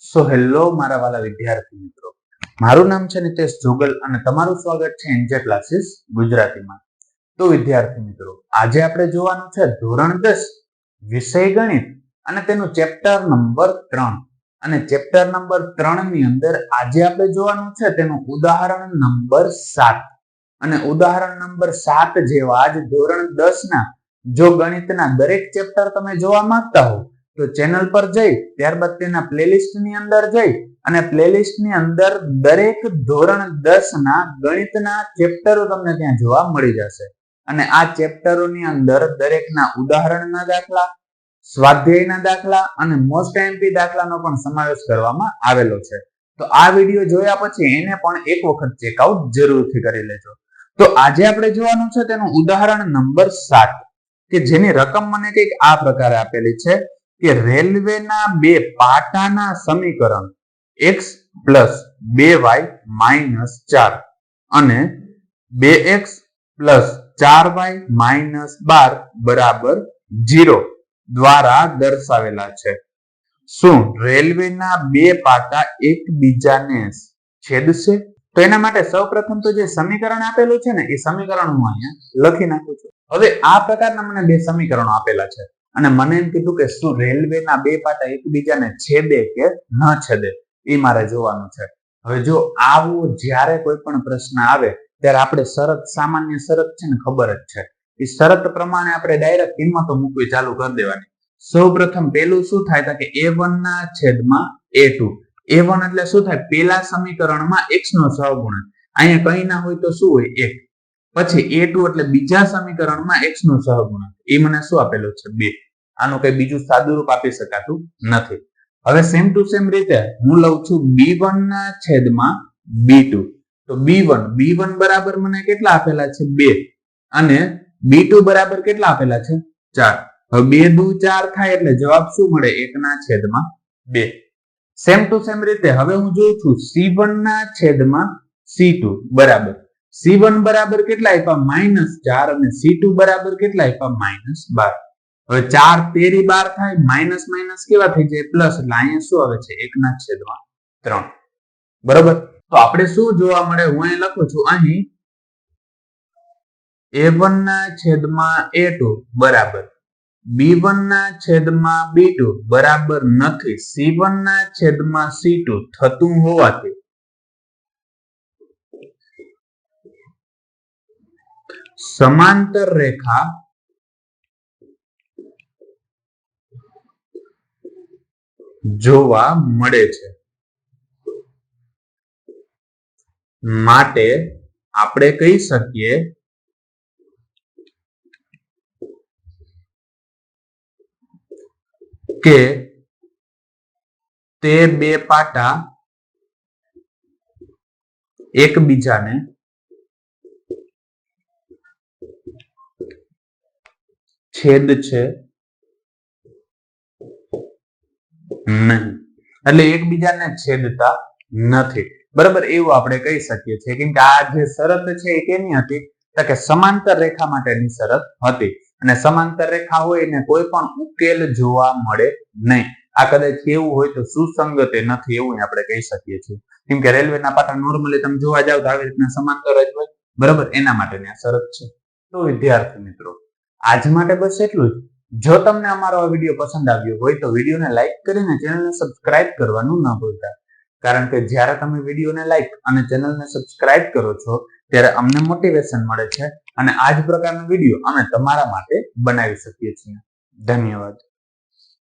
So hello મારા વાલા વિદ્યાર્થી મિત્રો, મારું નામ છે નિતેશ જોગલ અને તમારું સ્વાગત છે એનજે ક્લાસીસ ગુજરાતીમાં. તો વિદ્યાર્થી મિત્રો, આજે આપણે જોવાનું છે ધોરણ 10 વિષય ગણિત અને તેનું ચેપ્ટર નંબર 3. અને ચેપ્ટર નંબર 3 ની અંદર આજે આપણે જોવાનું છે તેનું ઉદાહરણ નંબર 7. અને ઉદાહરણ નંબર 7 જેવા જ ધોરણ 10 ના જો ગણિતના દરેક ચેપ્ટર તમે જોવા માંગતા હો તો ચેનલ પર જઈ ત્યારબાદ તેના પ્લેલિસ્ટ ની અંદર જઈ અને પ્લેલિસ્ટ ની અંદર દરેક ધોરણ 10 ના ગણિતના ચેપ્ટરો તમને ત્યાં જોવા મળી જશે. અને આ ચેપ્ટરોની અંદર દરેકના ઉદાહરણના દાખલા, સ્વાધ્યાયના દાખલા અને મોસ્ટ એમપી દાખલાનો પણ સમાવેશ કરવામાં આવેલો છે. તો આ વિડીયો જોયા પછી એને પણ એક વખત ચેકઆઉટ જરૂરથી કરી લેજો. તો આજે આપણે જોવાનું છે તેનું ઉદાહરણ નંબર 7 કે જેની રકમ મને કંઈક આ પ્રકારે આપેલી છે કે રેલવેના બે પાટાના સમીકરણ x + 2y - 4 અને 2x + 4y - 12 = 0 દ્વારા દર્શાવેલા છે. શું રેલવેના બે પાટા એકબીજાને છેદશે? તો એના માટે સૌપ્રથમ તો જે સમીકરણ આપેલું છે ને એ સમીકરણ હું અહીંયા લખી નાખું છું. હવે આ પ્રકારના મને બે સમીકરણો આપેલા છે અને મને એમ કીધું કે શું રેલવેના બે પાટા એકબીજાને છેદે કે ન છેદે એ મારે જોવાનું છે. હવે જો આવો જ્યારે કોઈ પણ પ્રશ્ન આવે ત્યારે આપણે શરત, સામાન્ય શરત છે ને ખબર જ છે. એ શરત પ્રમાણે આપણે ડાયરેક્ટ કિંમતો મૂકવી ચાલુ કરી દેવાની. સૌપ્રથમ પેલું શું થાય કે a1 ના છેદમાં a2. a1 એટલે શું થાય? પેલા સમીકરણમાં x નો સહગુણક, અહીંયા કંઈ ના હોય તો શું હોય? 1. પછી a2 એટલે બીજા સમીકરણમાં x નો સહગુણક, એ મને શું આપેલું છે? 2. આનું કઈ બીજું સાદું રૂપ આપી શકાતું નથી. હવે સેમ ટુ સેમ રીતે હું લઉં છું b1 ના છેદમાં b2. તો b1 બરાબર મને કેટલા આપેલા છે? 2. અને b2 બરાબર કેટલા આપેલા છે? 4. હવે 2 દુ 4 થાય એટલે જવાબ શું મળે? 1 ના છેદમાં 2. સેમ ટુ સેમ રીતે હવે હું જોઉં છું c1 ના છેદમાં c2 બરાબર. c1 બરાબર કેટલા આપ્યા? -4 અને c2 બરાબર કેટલા આપ્યા? -12. હવે 4 તેરી 12 થાય, માઇનસ માઇનસ કેવા થઈ જાય? પ્લસ. એટલે અહીંયા શું આવે છે? 1 ના છેદમાં 3. બરોબર. તો આપણે શું જોવા મળે? હું અહીં લખું છું અહીં a1 ના છેદમાં a2 બરાબર b1 ના છેદમાં b2 બરાબર નથી c1 ના છેદમાં c2 થતું હોવાથી સમાંતર રેખા જોવા મળે છે. માટે આપણે કહી શકીએ કે તે બે પાટા એકબીજાને છેદ છે નહીં, એટલે એકબીજાને છેદતા નથી. બરાબર, એવું આપણે કહી શકીએ છીએ. કેમ કે આ જે શરત છે એ કેની હતી? તો કે સમાંતર રેખા માટેની શરત હતી. અને સમાંતર રેખા હોય ને કોઈ પણ ઉકેલ જોવા મળે નહીં. આ કદાચ કેવું હોય તો સુસંગત નથી એવું આપણે કહી શકીએ છીએ. કેમ કે રેલવેના પાટા નોર્મલી તમે જોવા જાવ તો આવી રીતના સમાંતર જ હોય. બરાબર, એના માટેની આ શરત છે. તો વિદ્યાર્થી મિત્રો, આજ માટે બસ એટલું જ. જો તમને અમારો આ વિડીયો પસંદ આવ્યો હોય તો વિડીયોને લાઈક કરીને ચેનલને સબસ્ક્રાઇબ કરવાનું ન ભૂલતા. કારણ કે જ્યારે તમે વિડીયોને લાઈક અને ચેનલને સબસ્ક્રાઇબ કરો છો ત્યારે અમને મોટિવેશન મળે છે અને આ જ પ્રકારનો વિડીયો અમે તમારા માટે બનાવી શકીએ છીએ. ધન્યવાદ.